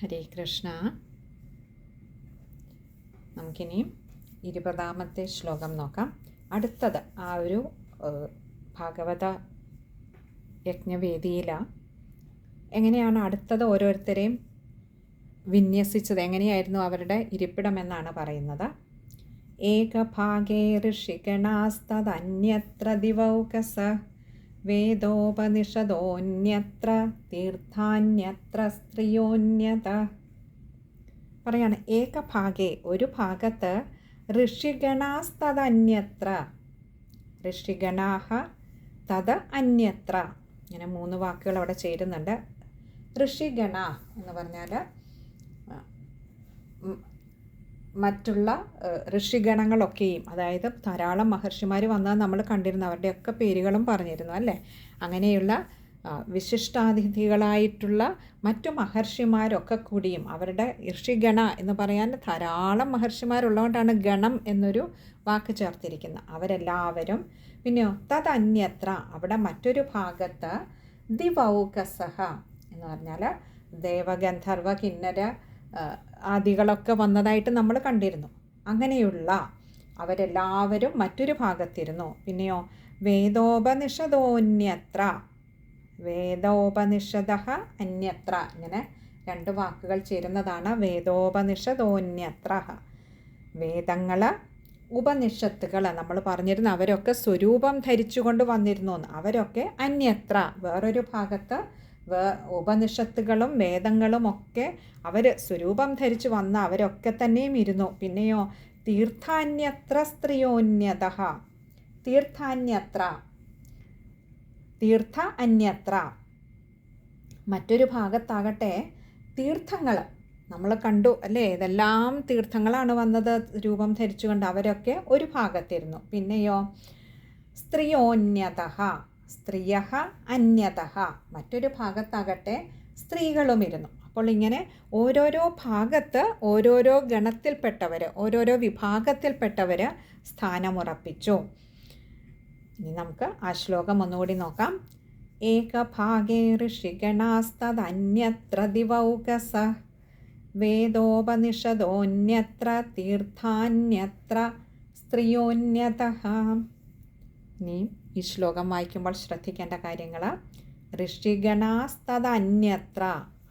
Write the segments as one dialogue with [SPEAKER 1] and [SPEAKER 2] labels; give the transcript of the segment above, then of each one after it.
[SPEAKER 1] ഹരേ കൃഷ്ണ. നമുക്കിനിയും 20ാമത്തെ ശ്ലോകം നോക്കാം. അടുത്തത് ആ ഒരു ഭാഗവത യജ്ഞവേദിയിലാണ്. എങ്ങനെയാണ് അടുത്തത് ഓരോരുത്തരെയും വിന്യസിച്ചത്, എങ്ങനെയായിരുന്നു അവരുടെ ഇരിപ്പിടമെന്നാണ് പറയുന്നത്. ഏകഭാഗേ ഋഷിഗണാസ്തദന്യത്ര ദിവൗകസ വേദോപനിഷദോന്യത്ര തീർത്ഥാന്യത്ര സ്ത്രീയോന്യത. പറയാണ്, ഏകഭാഗേ ഒരു ഭാഗത്ത് ഋഷിഗണാസ്തദന്യത്ര, ഋഷിഗണാഹ തത് അന്യത്ര. ഇങ്ങനെ 3 വാക്കുകൾ അവിടെ ചേരുന്നുണ്ട്. ഋഷിഗണ എന്ന് പറഞ്ഞാൽ മറ്റുള്ള ഋഷിഗണങ്ങളൊക്കെയും, അതായത് ധാരാളം മഹർഷിമാർ വന്നാൽ നമ്മൾ കണ്ടിരുന്നു, അവരുടെയൊക്കെ പേരുകളും പറഞ്ഞിരുന്നു അല്ലേ. അങ്ങനെയുള്ള വിശിഷ്ടാതിഥികളായിട്ടുള്ള മറ്റു മഹർഷിമാരൊക്കെ കൂടിയും, അവരുടെ ഋഷിഗണ എന്ന് പറയാൻ ധാരാളം മഹർഷിമാരുള്ളതുകൊണ്ടാണ് ഗണം എന്നൊരു വാക്ക് ചേർത്തിരിക്കുന്നത്. അവരെല്ലാവരും പിന്നെയോ തദന്യത്ര, അവിടെ മറ്റൊരു ഭാഗത്ത് ദിവൗകസഹ എന്ന് പറഞ്ഞാൽ ദേവഗന്ധർവ കിന്നര ആദികളൊക്കെ വന്നതായിട്ട് നമ്മൾ കണ്ടിരുന്നു. അങ്ങനെയുള്ള അവരെല്ലാവരും മറ്റൊരു ഭാഗത്തിരുന്നു. പിന്നെയോ വേദോപനിഷദോന്യത്ര, വേദോപനിഷദ അന്യത്ര, ഇങ്ങനെ 2 വാക്കുകൾ ചേരുന്നതാണ് വേദോപനിഷദോന്യത്ര. വേദങ്ങൾ, ഉപനിഷത്തുകൾ നമ്മൾ പറഞ്ഞിരുന്നു, അവരൊക്കെ സ്വരൂപം ധരിച്ചുകൊണ്ട് വന്നിരുന്നു. അവരൊക്കെ അന്യത്ര, വേറൊരു ഭാഗത്ത് ഉപനിഷത്തുകളും വേദങ്ങളും ഒക്കെ അവർ സ്വരൂപം ധരിച്ചു വന്ന അവരൊക്കെ തന്നെയും ഇരുന്നു. പിന്നെയോ തീർത്ഥാന്യത്ര സ്ത്രീയോന്യത, തീർത്ഥാന്യത്ര, തീർത്ഥ അന്യത്ര, മറ്റൊരു ഭാഗത്താകട്ടെ തീർത്ഥങ്ങൾ നമ്മൾ കണ്ടു അല്ലേ. ഇതെല്ലാം തീർത്ഥങ്ങളാണ് വന്നത് രൂപം ധരിച്ചുകൊണ്ട്, അവരൊക്കെ ഒരു ഭാഗത്തിരുന്നു. പിന്നെയോ സ്ത്രീയോന്യത, സ്ത്രീയ അന്യത, മറ്റൊരു ഭാഗത്താകട്ടെ സ്ത്രീകളും ഇരുന്നു. അപ്പോൾ ഇങ്ങനെ ഓരോരോ ഭാഗത്ത് ഓരോരോ ഗണത്തിൽപ്പെട്ടവർ, ഓരോരോ വിഭാഗത്തിൽപ്പെട്ടവർ സ്ഥാനമുറപ്പിച്ചു. ഇനി നമുക്ക് ആ ശ്ലോകം ഒന്നുകൂടി നോക്കാം. ഏകഭാഗേ ഋഷിഗണാസ്തദന്യത്ര ദിവൗകസ വേദോപനിഷദോന്യത്ര തീർത്ഥാന്യത്ര സ്ത്രീയോന്യതഃ. ഇനി ഈ ശ്ലോകം വായിക്കുമ്പോൾ ശ്രദ്ധിക്കേണ്ട കാര്യങ്ങൾ, ഋഷിഗണാസ്തദന്യത്ര,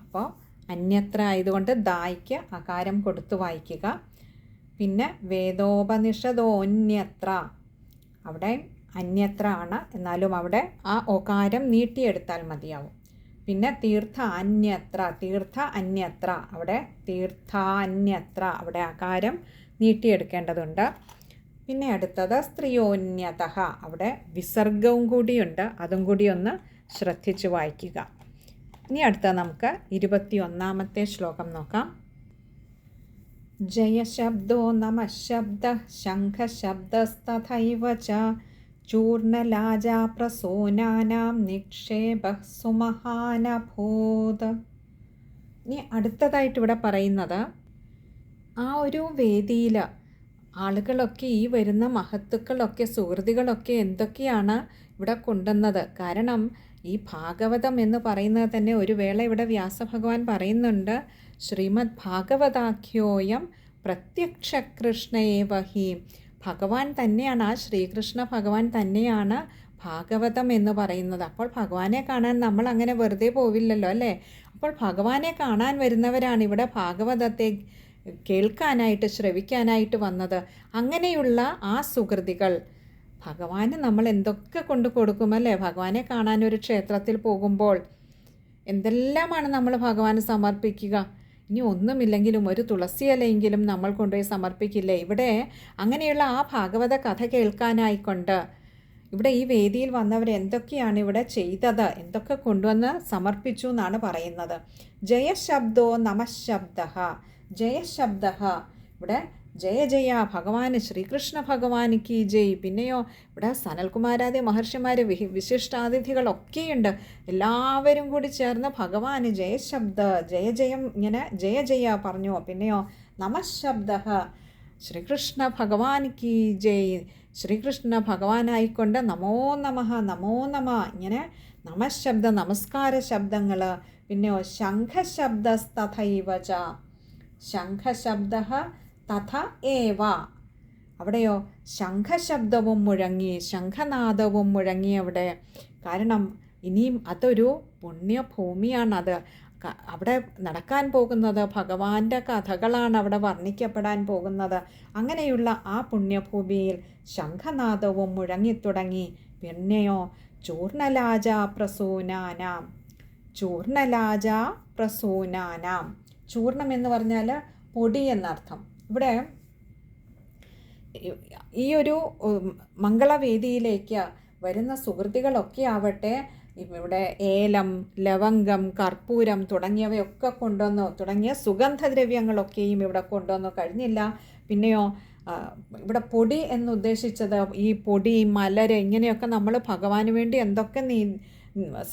[SPEAKER 1] അപ്പോൾ അന്യത്ര ആയതുകൊണ്ട് ദായ്ക്ക് അകാരം കൊടുത്തു വായിക്കുക. പിന്നെ വേദോപനിഷദോന്യത്ര, അവിടെ അന്യത്ര ആണ്, എന്നാലും അവിടെ ആ ഒകാരം നീട്ടിയെടുത്താൽ മതിയാവും. പിന്നെ തീർത്ഥ അന്യത്ര, തീർത്ഥ അന്യത്ര, അവിടെ തീർത്ഥാന്യത്ര, അവിടെ അകാരം നീട്ടിയെടുക്കേണ്ടതുണ്ട്. പിന്നെ അടുത്തത് സ്ത്രീയോന്യത, അവിടെ വിസർഗവും കൂടിയുണ്ട്, അതും കൂടി ഒന്ന് ശ്രദ്ധിച്ച് വായിക്കുക. ഇനി അടുത്ത നമുക്ക് 21ാമത്തെ ശ്ലോകം നോക്കാം. ജയശബ്ദോ നമഃശബ്ദ ശംഖശബ്ദസ്തഥൈവ ച ചൂർണലാജാ പ്രസൂനാനാം നിക്ഷേപഃ സുമഹാനഭൂത്. ഇനി അടുത്തതായിട്ട് ഇവിടെ പറയുന്നത്, ആ ഒരു വേദിയിൽ ആളുകളൊക്കെ, ഈ വരുന്ന മഹത്തുക്കളൊക്കെ, സുഹൃത്തുക്കളൊക്കെ എന്തൊക്കെയാണ് ഇവിടെ കൊണ്ടുവന്നത്. കാരണം ഈ ഭാഗവതം എന്ന് പറയുന്നത് തന്നെ ഒരു വേള ഇവിടെ വ്യാസഭഗവാൻ പറയുന്നുണ്ട്, ശ്രീമദ് ഭാഗവതാഖ്യോയം പ്രത്യക്ഷ കൃഷ്ണയേവഹി. ഭഗവാൻ തന്നെയാണ്, ആ ശ്രീകൃഷ്ണ ഭഗവാൻ തന്നെയാണ് ഭാഗവതം എന്ന് പറയുന്നത്. അപ്പോൾ ഭഗവാനെ കാണാൻ നമ്മൾ അങ്ങനെ വെറുതെ പോവില്ലല്ലോ അല്ലേ. അപ്പോൾ ഭഗവാനെ കാണാൻ വരുന്നവരാണ് ഇവിടെ ഭാഗവതത്തെ കേൾക്കാനായിട്ട്, ശ്രവിക്കാനായിട്ട് വന്നത്. അങ്ങനെയുള്ള ആ സുഹൃതികൾ ഭഗവാന് നമ്മൾ എന്തൊക്കെ കൊണ്ട് കൊടുക്കുമല്ലേ. ഭഗവാനെ കാണാൻ ഒരു ക്ഷേത്രത്തിൽ പോകുമ്പോൾ എന്തെല്ലാമാണ് നമ്മൾ ഭഗവാന് സമർപ്പിക്കുക. ഇനി ഒന്നുമില്ലെങ്കിലും ഒരു തുളസി ഇലയെങ്കിലും നമ്മൾ കൊണ്ടുപോയി സമർപ്പിക്കില്ലേ. ഇവിടെ അങ്ങനെയുള്ള ആ ഭാഗവത കഥ കേൾക്കാനായിക്കൊണ്ട് ഇവിടെ ഈ വേദിയിൽ വന്നവർ എന്തൊക്കെയാണ് ഇവിടെ ചെയ്തത്, എന്തൊക്കെ കൊണ്ടുവന്ന് സമർപ്പിച്ചു എന്നാണ് പറയുന്നത്. ജയശബ്ദോ നമഃശബ്ദ, ജയശബ്ദ, ഇവിടെ ജയ ജയ ഭഗവാന്, ശ്രീകൃഷ്ണ ഭഗവാന് കി ജയ്. പിന്നെയോ ഇവിടെ സനൽകുമാരാദി മഹർഷിമാർ, വിശിഷ്ടാതിഥികളൊക്കെയുണ്ട്. എല്ലാവരും കൂടി ചേർന്ന് ഭഗവാന് ജയശബ്ദ, ജയ ജയം, ഇങ്ങനെ ജയ ജയ പറഞ്ഞു. പിന്നെയോ നമഃശബ്ദ, ശ്രീകൃഷ്ണ ഭഗവാൻ കി ജയ്, ശ്രീകൃഷ്ണ ഭഗവാനായിക്കൊണ്ട് നമോ നമഃ, നമോ നമ, ഇങ്ങനെ നമശബ്ദ, നമസ്കാര ശബ്ദങ്ങൾ പിന്നെയോ ശംഖശബ്ദസ്തഥൈവ ച, ശംഖശബ്ദഃ തഥ ഏവ. അവിടെയോ ശംഖശബ്ദവും മുഴങ്ങി, ശംഖനാദവും മുഴങ്ങി അവിടെ. കാരണം ഇനിയും അതൊരു പുണ്യഭൂമിയാണത്. അവിടെ നടക്കാൻ പോകുന്നത് ഭഗവാന്റെ കഥകളാണ് അവിടെ വർണ്ണിക്കപ്പെടാൻ പോകുന്നത്. അങ്ങനെയുള്ള ആ പുണ്യഭൂമിയിൽ ശംഖനാദവും മുഴങ്ങിത്തുടങ്ങി. പിന്നെയോ ചൂർണലാജ പ്രസൂനാനാം, ചൂർണലാജ പ്രസൂനാനാം. ചൂർണം എന്ന് പറഞ്ഞാൽ പൊടി എന്നർത്ഥം. ഇവിടെ ഈ ഒരു മംഗളവേദിയിലേക്ക് വരുന്ന സുഹൃത്തുക്കളൊക്കെ ആവട്ടെ, ഇവിടെ ഏലം, ലവംഗം, കർപ്പൂരം തുടങ്ങിയവയൊക്കെ കൊണ്ടുവന്നു, തുടങ്ങിയ സുഗന്ധദ്രവ്യങ്ങളൊക്കെയും ഇവിടെ കൊണ്ടുവന്നു കഴിഞ്ഞില്ല. പിന്നെയോ ഇവിടെ പൊടി എന്നുദ്ദേശിച്ചത് ഈ പൊടി, മലര്, ഇങ്ങനെയൊക്കെ നമ്മൾ ഭഗവാന് വേണ്ടി എന്തൊക്കെ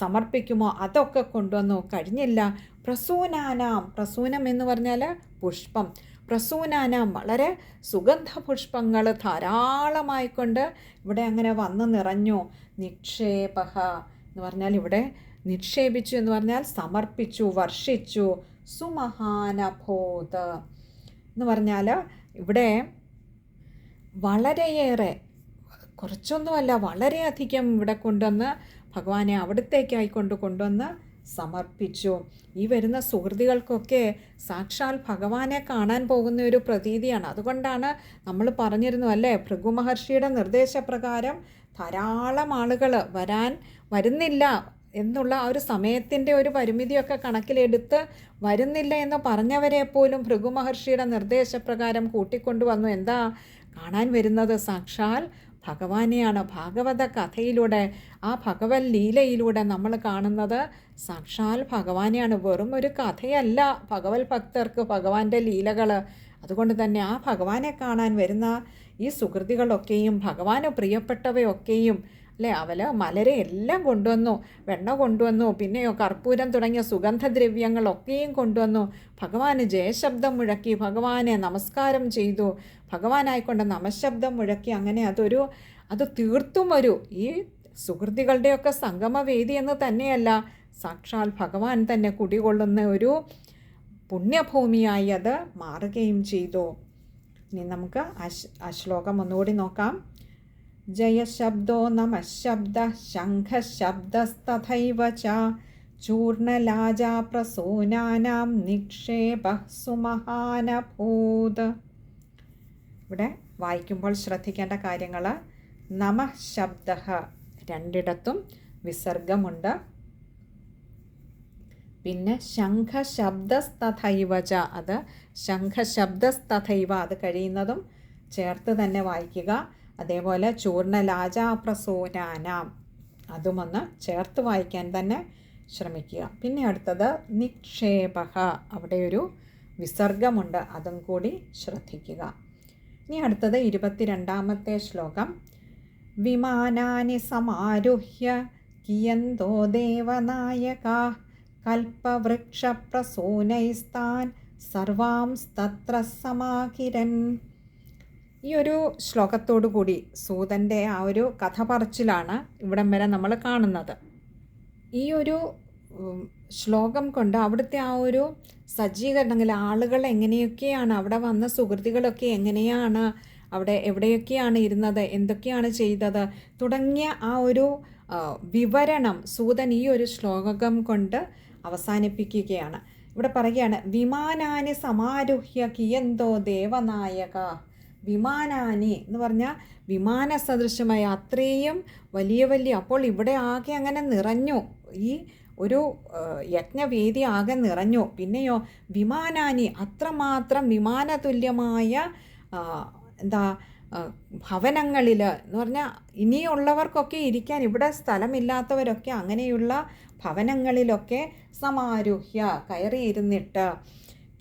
[SPEAKER 1] സമർപ്പിക്കുമോ അതൊക്കെ കൊണ്ടുവന്നു കഴിഞ്ഞില്ല. പ്രസൂനാനാം, പ്രസൂനം എന്ന് പറഞ്ഞാൽ പുഷ്പം. പ്രസൂനാനാം വളരെ സുഗന്ധപുഷ്പങ്ങൾ ധാരാളമായിക്കൊണ്ട് ഇവിടെ അങ്ങനെ വന്നു നിറഞ്ഞു. നിക്ഷേപഹ എന്ന് പറഞ്ഞാൽ ഇവിടെ നിക്ഷേപിച്ചു എന്ന് പറഞ്ഞാൽ സമർപ്പിച്ചു, വർഷിച്ചു. സുമഹാനഭൂത് എന്ന് പറഞ്ഞാൽ ഇവിടെ വളരെയേറെ, കുറച്ചൊന്നുമല്ല, വളരെയധികം ഇവിടെ കൊണ്ടുവന്ന് ഭഗവാനെ അവിടത്തേക്കായി കൊണ്ടുവന്ന് സമർപ്പിച്ചു. ഈ വരുന്ന സുഹൃത്തുക്കൾക്കൊക്കെ സാക്ഷാൽ ഭഗവാനെ കാണാൻ പോകുന്ന ഒരു പ്രതീതിയാണ്. അതുകൊണ്ടാണ് നമ്മൾ പറഞ്ഞിരുന്നു അല്ലേ, ഭൃഗു മഹർഷിയുടെ നിർദ്ദേശപ്രകാരം ധാരാളം ആളുകൾ വരുന്നില്ല എന്നുള്ള ആ ഒരു സമയത്തിൻ്റെ ഒരു പരിമിതിയൊക്കെ കണക്കിലെടുത്ത് വരുന്നില്ല എന്ന് പറഞ്ഞവരെ പോലും ഭൃഗു മഹർഷിയുടെ നിർദ്ദേശപ്രകാരം കൂട്ടിക്കൊണ്ടുവന്നു. എന്താ കാണാൻ വരുന്നത്? സാക്ഷാൽ ഭഗവാനെയാണ്. ഭാഗവത കഥയിലൂടെ, ആ ഭഗവത് ലീലയിലൂടെ നമ്മൾ കാണുന്നത് സാക്ഷാൽ ഭഗവാനെയാണ്. വെറും ഒരു കഥയല്ല ഭഗവത് ഭക്തർക്ക് ഭഗവാന്റെ ലീലകൾ. അതുകൊണ്ട് തന്നെ ആ ഭഗവാനെ കാണാൻ വരുന്ന ഈ സുഹൃത്തുക്കളൊക്കെയും ഭഗവാന് പ്രിയപ്പെട്ടവയൊക്കെയും അല്ലേ, മലരെ എല്ലാം കൊണ്ടുവന്നു, വെണ്ണ കൊണ്ടുവന്നു, പിന്നെയോ കർപ്പൂരം തുടങ്ങിയ സുഗന്ധദ്രവ്യങ്ങളൊക്കെയും കൊണ്ടുവന്നു. ഭഗവാന് ജയശബ്ദം മുഴക്കി, ഭഗവാനെ നമസ്കാരം ചെയ്തു, ഭഗവാനായിക്കൊണ്ട് നമശബ്ദം മുഴക്കി. അങ്ങനെ അത് തീർത്തും ഈ സുഹൃത്തുക്കളുടെയൊക്കെ സംഗമവേദി എന്ന് തന്നെയല്ല, സാക്ഷാൽ ഭഗവാൻ തന്നെ കുടികൊള്ളുന്ന ഒരു പുണ്യഭൂമിയായി അത് മാറുകയും ചെയ്തു. ഇനി നമുക്ക് ആ ശ്ലോകം ഒന്നുകൂടി നോക്കാം. ജയശബ്ദോ നമഃശബ്ദ ശംഖശബ്ദസ്തഥൈവ ച ചൂർണലാജ പ്രസൂനാനാം നിക്ഷേപഃ സുമഹാനഭൂത്. ഇവിടെ വായിക്കുമ്പോൾ ശ്രദ്ധിക്കേണ്ട കാര്യങ്ങൾ, നമഃശബ്ദഃ രണ്ടിടത്തും വിസർഗമുണ്ട്. പിന്നെ ശംഖശബ്ദസ്തഥൈവ ച, അത് ശംഖശബ്ദസ്തഥൈവ, അത് കഴിയുന്നതും ചേർത്ത് തന്നെ വായിക്കുക. അതേപോലെ ചൂർണലാജ പ്രസൂനാനാം, അതുമൊന്ന് ചേർത്ത് വായിക്കാൻ തന്നെ ശ്രമിക്കുക. പിന്നെ അടുത്തത് നിക്ഷേപഃ, അവിടെ ഒരു വിസർഗമുണ്ട്, അതും കൂടി ശ്രദ്ധിക്കുക. ഇനി അടുത്തത് 22ാമത്തെ ശ്ലോകം. വിമാനാനി സമാരുഹ്യ കിയന്തോ ദേവനായകാഃ കൽപ്പവൃക്ഷപ്രസൂനൈസ്താൻ സർവാംസ്തത്ര സമാകിരൻ. ഈ ഒരു ശ്ലോകത്തോടു കൂടി സൂതൻ്റെ ആ ഒരു കഥ പറച്ചിലാണ് ഇവിടം വരെ നമ്മൾ കാണുന്നത്. ഈ ഒരു ശ്ലോകം കൊണ്ട് അവിടുത്തെ ആ ഒരു സജ്ജീകരണങ്ങൾ, ആളുകൾ എങ്ങനെയൊക്കെയാണ് അവിടെ വന്ന സുഹൃത്തുക്കളൊക്കെ എങ്ങനെയാണ് അവിടെ എവിടെയൊക്കെയാണ് ഇരുന്നത്, എന്തൊക്കെയാണ് ചെയ്തത് തുടങ്ങിയ ആ ഒരു വിവരണം സൂതൻ ഈ ഒരു ശ്ലോകം കൊണ്ട് അവസാനിപ്പിക്കുകയാണ്. ഇവിടെ പറയുകയാണ്, വിമാനാനി സമാരുഹ്യ കിയന്തോ ദേവനായക. വിമാനാനി എന്ന് പറഞ്ഞാൽ വിമാന സദൃശമായ അത്രയും വലിയ വലിയ, അപ്പോൾ ഇവിടെ ആകെ അങ്ങനെ നിറഞ്ഞു, ഈ ഒരു യജ്ഞവേദി ആകെ നിറഞ്ഞു. പിന്നെയോ വിമാനാനി, അത്രമാത്രം വിമാനതുല്യമായ ഭവനങ്ങളിൽ എന്ന് പറഞ്ഞാൽ ഇനിയുള്ളവർക്കൊക്കെ ഇരിക്കാൻ ഇവിടെ സ്ഥലമില്ലാത്തവരൊക്കെ അങ്ങനെയുള്ള ഭവനങ്ങളിലൊക്കെ സമാരുഹ്യ കയറിയിരുന്നിട്ട്,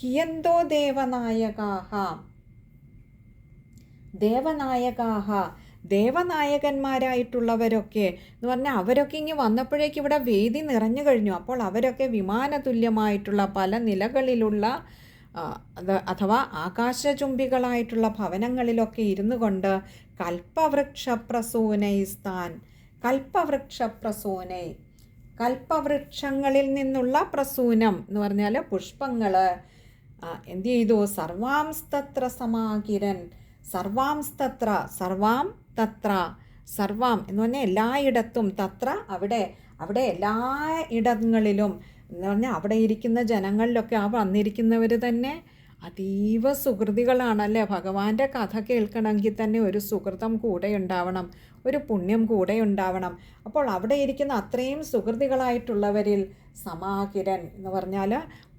[SPEAKER 1] കിയന്തോ ദേവനായകാഹ, ദേവനായകന്മാരായിട്ടുള്ളവരൊക്കെ എന്ന് പറഞ്ഞാൽ അവരൊക്കെ ഇങ്ങ് വന്നപ്പോഴേക്ക് ഇവിടെ വേദി നിറഞ്ഞു കഴിഞ്ഞു. അപ്പോൾ അവരൊക്കെ വിമാനതുല്യമായിട്ടുള്ള പല നിലകളിലുള്ള അഥവാ ആകാശചുംബികളായിട്ടുള്ള ഭവനങ്ങളിലൊക്കെ ഇരുന്നു കൊണ്ട് കൽപ്പവൃക്ഷപ്രസൂനൈസ്താൻ, കൽപ്പവൃക്ഷപ്രസൂനൈ, കൽപ്പവൃക്ഷങ്ങളിൽ നിന്നുള്ള പ്രസൂനം എന്ന് പറഞ്ഞാൽ പുഷ്പങ്ങൾ എന്ത് ചെയ്തു? സർവാംസ്തത്ര സമാകിരൻ. സർവാംസ്തത്ര, സർവാം തത്ര, സർവാം എന്ന് പറഞ്ഞാൽ എല്ലായിടത്തും, തത്ര അവിടെ, അവിടെ എല്ലാ ഇടങ്ങളിലും എന്ന് പറഞ്ഞാൽ അവിടെ ഇരിക്കുന്ന ജനങ്ങളിലൊക്കെ ആ വന്നിരിക്കുന്നവർ തന്നെ അതീവ സുഹൃതികളാണല്ലേ. ഭഗവാന്റെ കഥ കേൾക്കണമെങ്കിൽ തന്നെ ഒരു സുഹൃതം കൂടെ ഉണ്ടാവണം, ഒരു പുണ്യം കൂടെ ഉണ്ടാവണം. അപ്പോൾ അവിടെ ഇരിക്കുന്ന അത്രയും സുഹൃതികളായിട്ടുള്ളവരിൽ സമാകിരൻ എന്ന് പറഞ്ഞാൽ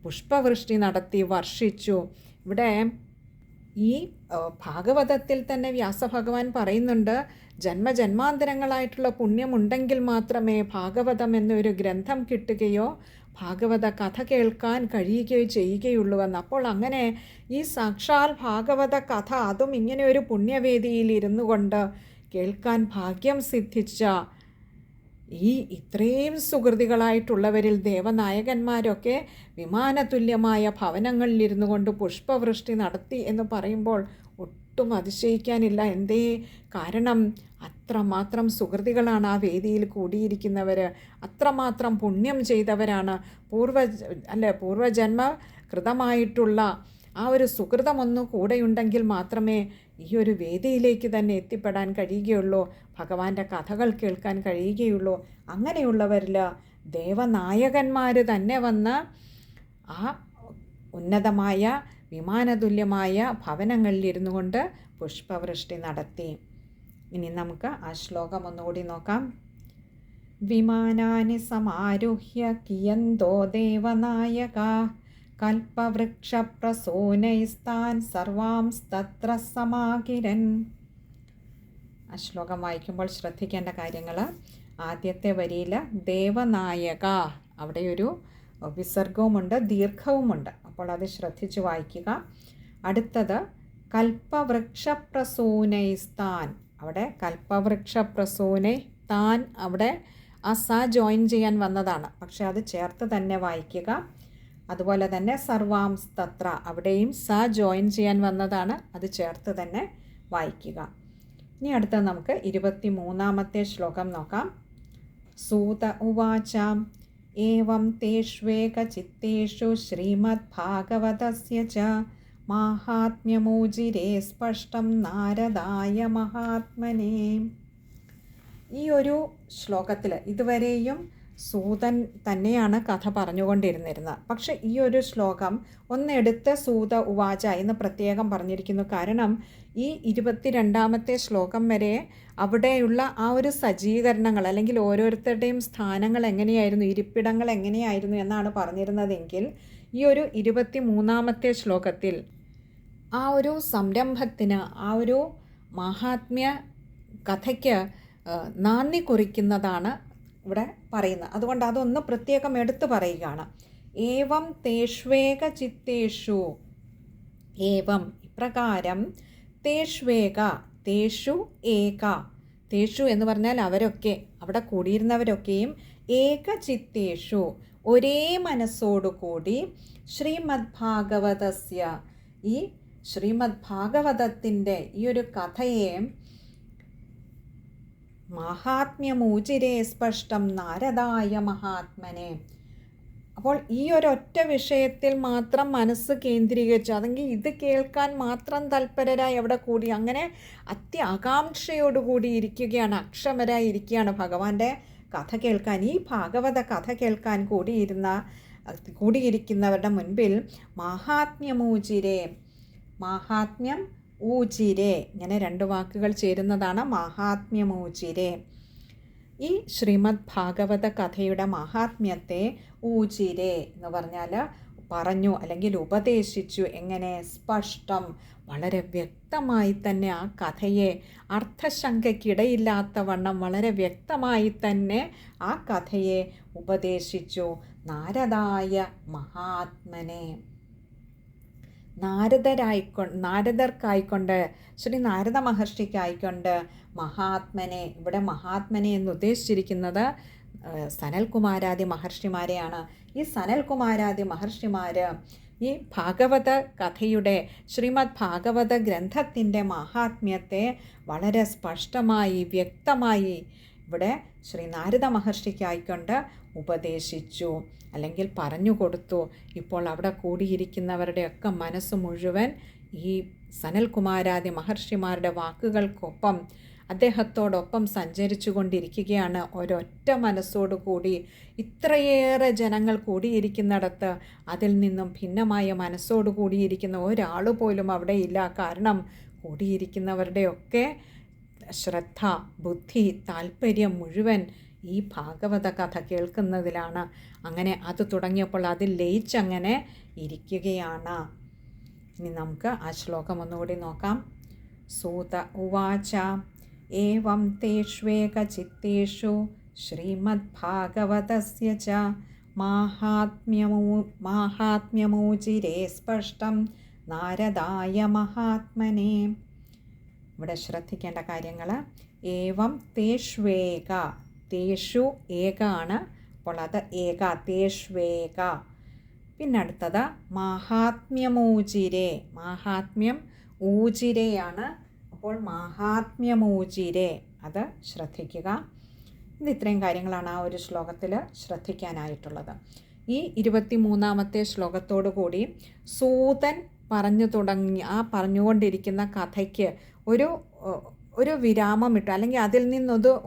[SPEAKER 1] പുഷ്പവൃഷ്ടി നടത്തി വർഷിച്ചു. ഇവിടെ ഈ ഭാഗവതത്തിൽ തന്നെ വ്യാസഭഗവാൻ പറയുന്നുണ്ട്, ജന്മജന്മാന്തരങ്ങളായിട്ടുള്ള പുണ്യമുണ്ടെങ്കിൽ മാത്രമേ ഭാഗവതം എന്നൊരു ഗ്രന്ഥം കിട്ടുകയോ ഭാഗവത കഥ കേൾക്കാൻ കഴിയുകയോ ചെയ്യുകയുള്ളൂവെന്ന്. അപ്പോൾ അങ്ങനെ ഈ സാക്ഷാൽ ഭാഗവത കഥ അതും ഇങ്ങനെ ഒരു പുണ്യവേദിയിൽ ഇരുന്നു കൊണ്ട് കേൾക്കാൻ ഭാഗ്യം സിദ്ധിച്ച ഈ ഇത്രയും സുഹൃതികളായിട്ടുള്ളവരിൽ ദേവനായകന്മാരൊക്കെ വിമാനതുല്യമായ ഭവനങ്ങളിലിരുന്നു കൊണ്ട് പുഷ്പവൃഷ്ടി നടത്തി എന്ന് പറയുമ്പോൾ ഒട്ടും അതിശയിക്കാനില്ല. എന്തേ കാരണം? അത്രമാത്രം സുഹൃതികളാണ് ആ വേദിയിൽ കൂടിയിരിക്കുന്നവർ, അത്രമാത്രം പുണ്യം ചെയ്തവരാണ്. പൂർവജന്മ കൃതമായിട്ടുള്ള ആ ഒരു സുഹൃതമൊന്നു കൂടെയുണ്ടെങ്കിൽ മാത്രമേ ഈ ഒരു വേദിയിലേക്ക് തന്നെ എത്തിപ്പെടാൻ കഴിയുകയുള്ളൂ, ഭഗവാന്റെ കഥകൾ കേൾക്കാൻ കഴിയുകയുള്ളൂ. അങ്ങനെയുള്ളവരിൽ ദേവനായകന്മാർ തന്നെ വന്ന് ആ ഉന്നതമായ വിമാനതുല്യമായ ഭവനങ്ങളിലിരുന്നു കൊണ്ട് പുഷ്പവൃഷ്ടി നടത്തി. ഇനി നമുക്ക് ആ ശ്ലോകം ഒന്നുകൂടി നോക്കാം. വിമാനാനി സമാരുഹ്യ കിയന്തോ ദേവനായക കൽപ്പവൃക്ഷപ്രസൂനൈസ്താൻ സർവാംസ്തത്ര സമാകിരൻ. ആ ശ്ലോകം വായിക്കുമ്പോൾ ശ്രദ്ധിക്കേണ്ട കാര്യങ്ങൾ, ആദ്യത്തെ വരിയിൽ ദേവനായക, അവിടെ ഒരു വിസർഗവുമുണ്ട് ദീർഘവുമുണ്ട്, അപ്പോൾ അത് ശ്രദ്ധിച്ച് വായിക്കുക. അടുത്തത് കൽപ്പവൃക്ഷപ്രസൂനൈസ്താൻ, അവിടെ കൽപ്പവൃക്ഷപ്രസൂനൈ താൻ, അവിടെ ആ സ ജോയിൻ ചെയ്യാൻ വന്നതാണ്, പക്ഷെ അത് ചേർത്ത് തന്നെ വായിക്കുക. അതുപോലെ തന്നെ സർവാംസ്തത്ര, അവിടെയും സ ജോയിൻ ചെയ്യാൻ വന്നതാണ്, അത് ചേർത്ത് തന്നെ വായിക്കുക. ഇനി അടുത്ത നമുക്ക് 23-ാമത്തെ ശ്ലോകം നോക്കാം. സൂത ഉവാചാം ഏവം തേഷ്വേകചിത്തേഷു ശ്രീമദ്ഭാഗവതസ്യ ച മാഹാത്മ്യമൂജിരേ സ്പഷ്ടം നാരദായ മഹാത്മനേ. ഈ ഒരു ശ്ലോകത്തിൽ ഇതുവരെയും സൂതൻ തന്നെയാണ് കഥ പറഞ്ഞുകൊണ്ടിരുന്നത്. പക്ഷെ ഈ ഒരു ശ്ലോകം ഒന്നെടുത്ത് സൂത ഉവാച എന്ന് പ്രത്യേകം പറഞ്ഞിരിക്കുന്നു. കാരണം ഈ 22-ാമത്തെ ശ്ലോകം വരെ അവിടെയുള്ള ആ ഒരു സജ്ജീകരണങ്ങൾ അല്ലെങ്കിൽ ഓരോരുത്തരുടെയും സ്ഥാനങ്ങൾ എങ്ങനെയായിരുന്നു, ഇരിപ്പിടങ്ങൾ എങ്ങനെയായിരുന്നു എന്നാണ് പറഞ്ഞിരുന്നതെങ്കിൽ ഈ ഒരു 23-ാമത്തെ ശ്ലോകത്തിൽ ആ ഒരു സംരംഭത്തിന്, ആ ഒരു മഹാത്മ്യ കഥയ്ക്ക് നാന്ദി കുറിക്കുന്നതാണ് ഇവിടെ പറയുന്നത്. അതുകൊണ്ട് അതൊന്ന് പ്രത്യേകം എടുത്തു പറയുകയാണ്. ഏവം തേഷ്വേക ചിത്തേഷു, ഏവം ഇപ്രകാരം, തേഷ്വേക തേഷു ഏക, തേഷു എന്ന് പറഞ്ഞാൽ അവരൊക്കെ, അവിടെ കൂടിയിരുന്നവരൊക്കെയും, ഏകചിത്തേഷു ഒരേ മനസ്സോടുകൂടി, ശ്രീമദ് ഭാഗവതസ്യ ഈ ശ്രീമദ് ഭാഗവതത്തിൻ്റെ ഈ ഒരു കഥയെ മാഹാത്മ്യമൂചിരേ സ്പഷ്ടം നാരദായ മഹാത്മനെ. അപ്പോൾ ഈ ഒരൊറ്റ വിഷയത്തിൽ മാത്രം മനസ്സ് കേന്ദ്രീകരിച്ചു, അതെങ്കിൽ ഇത് കേൾക്കാൻ മാത്രം തൽപരരായി അവിടെ കൂടി, അങ്ങനെ അത്യാകാംക്ഷയോടുകൂടി ഇരിക്കുകയാണ്, അക്ഷമരായി ഇരിക്കുകയാണ് ഭഗവാന്റെ കഥ കേൾക്കാൻ. ഈ ഭാഗവത കഥ കേൾക്കാൻ കൂടിയിരിക്കുന്നവരുടെ മുൻപിൽ മാഹാത്മ്യമൂചിരേ, മാഹാത്മ്യം ഊചിരേ, ഇങ്ങനെ രണ്ട് വാക്കുകൾ ചേരുന്നതാണ് മാഹാത്മ്യമൂചിരേ. ഈ ശ്രീമദ് ഭാഗവത കഥയുടെ മാഹാത്മ്യത്തെ ഊചിരേ എന്ന് പറഞ്ഞാൽ പറഞ്ഞു അല്ലെങ്കിൽ ഉപദേശിച്ചു. എങ്ങനെ? സ്പഷ്ടം, വളരെ വ്യക്തമായി തന്നെ ആ കഥയെ, അർത്ഥശങ്കയ്ക്കിടയില്ലാത്തവണ്ണം വളരെ വ്യക്തമായി തന്നെ ആ കഥയെ ഉപദേശിച്ചു. നാരദായ മഹാത്മനെ, നാരദർക്കായിക്കൊണ്ട്, ശ്രീ നാരദ മഹർഷിക്കായിക്കൊണ്ട് മഹാത്മനെ, ഇവിടെ മഹാത്മനെ എന്ന് ഉദ്ദേശിച്ചിരിക്കുന്നത് സനൽകുമാരാദി മഹർഷിമാരെയാണ്. ഈ സനൽകുമാരാദി മഹർഷിമാർ ഈ ഭാഗവത കഥയുടെ, ശ്രീമദ് ഭാഗവത ഗ്രന്ഥത്തിൻ്റെ മാഹാത്മ്യത്തെ വളരെ സ്പഷ്ടമായി വ്യക്തമായി ഇവിടെ ശ്രീ നാരദ മഹർഷിക്കായിക്കൊണ്ട് ഉപദേശിച്ചു, അല്ലെങ്കിൽ പറഞ്ഞു കൊടുത്തു. ഇപ്പോൾ അവിടെ കൂടിയിരിക്കുന്നവരുടെയൊക്കെ മനസ്സ് മുഴുവൻ ഈ സനൽകുമാരാദി മഹർഷിമാരുടെ വാക്കുകൾക്കൊപ്പം അദ്ദേഹത്തോടൊപ്പം സഞ്ചരിച്ചു കൊണ്ടിരിക്കുകയാണ്. ഒരൊറ്റ മനസ്സോടുകൂടി ഇത്രയേറെ ജനങ്ങൾ കൂടിയിരിക്കുന്നിടത്ത് അതിൽ നിന്നും ഭിന്നമായ മനസ്സോടു കൂടിയിരിക്കുന്ന ഒരാൾ പോലും അവിടെ ഇല്ല. കാരണം കൂടിയിരിക്കുന്നവരുടെയൊക്കെ ശ്രദ്ധ, ബുദ്ധി, താല്പര്യം മുഴുവൻ ഈ ഭാഗവത കഥ കേൾക്കുന്നതിലാണ്. അങ്ങനെ അത് തുടങ്ങിയപ്പോൾ അതിൽ ലയിച്ചങ്ങനെ ഇരിക്കുകയാണ്. ഇനി നമുക്ക് ആ ശ്ലോകം ഒന്നുകൂടി നോക്കാം. സൂത ഉവാച ഏവം തേഷ്വേകചിത്തേഷു ശ്രീമദ്ഭാഗവതസ്യ ച മാഹാത്മ്യമൂചിരേ സ്പഷ്ടം നാരദായ മഹാത്മനെ. ഇവിടെ ശ്രദ്ധിക്കേണ്ട കാര്യങ്ങൾ, ഏവം തേഷ്വേക, തേഷു ഏക ആണ്, അപ്പോൾ അത് ഏക, തേഷ്വേക. പിന്നെ അടുത്തത് മാഹാത്മ്യമൂചിരേ, മാഹാത്മ്യം ഊചിരയാണ്, അപ്പോൾ മാഹാത്മ്യമൂചിരേ, അത് ശ്രദ്ധിക്കുക. ഇത് ഇത്രയും കാര്യങ്ങളാണ് ആ ഒരു ശ്ലോകത്തിൽ ശ്രദ്ധിക്കാനായിട്ടുള്ളത്. ഈ 23-ാമത്തെ ശ്ലോകത്തോടു കൂടി സൂതൻ പറഞ്ഞു തുടങ്ങി ആ പറഞ്ഞുകൊണ്ടിരിക്കുന്ന കഥയ്ക്ക് ഒരു വിരാമമിട്ടു, അല്ലെങ്കിൽ അതിൽ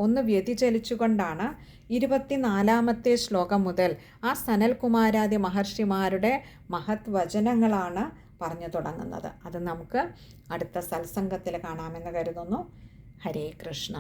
[SPEAKER 1] ഒന്ന് വ്യതിചലിച്ചുകൊണ്ടാണ് 24-ാമത്തെ ശ്ലോകം മുതൽ ആ സനൽകുമാരാദി മഹർഷിമാരുടെ മഹത് വചനങ്ങളാണ് പറഞ്ഞു തുടങ്ങുന്നത്. അത് നമുക്ക് അടുത്ത സത്സംഗത്തിൽ കാണാമെന്ന് കരുതുന്നു. ഹരേ കൃഷ്ണ.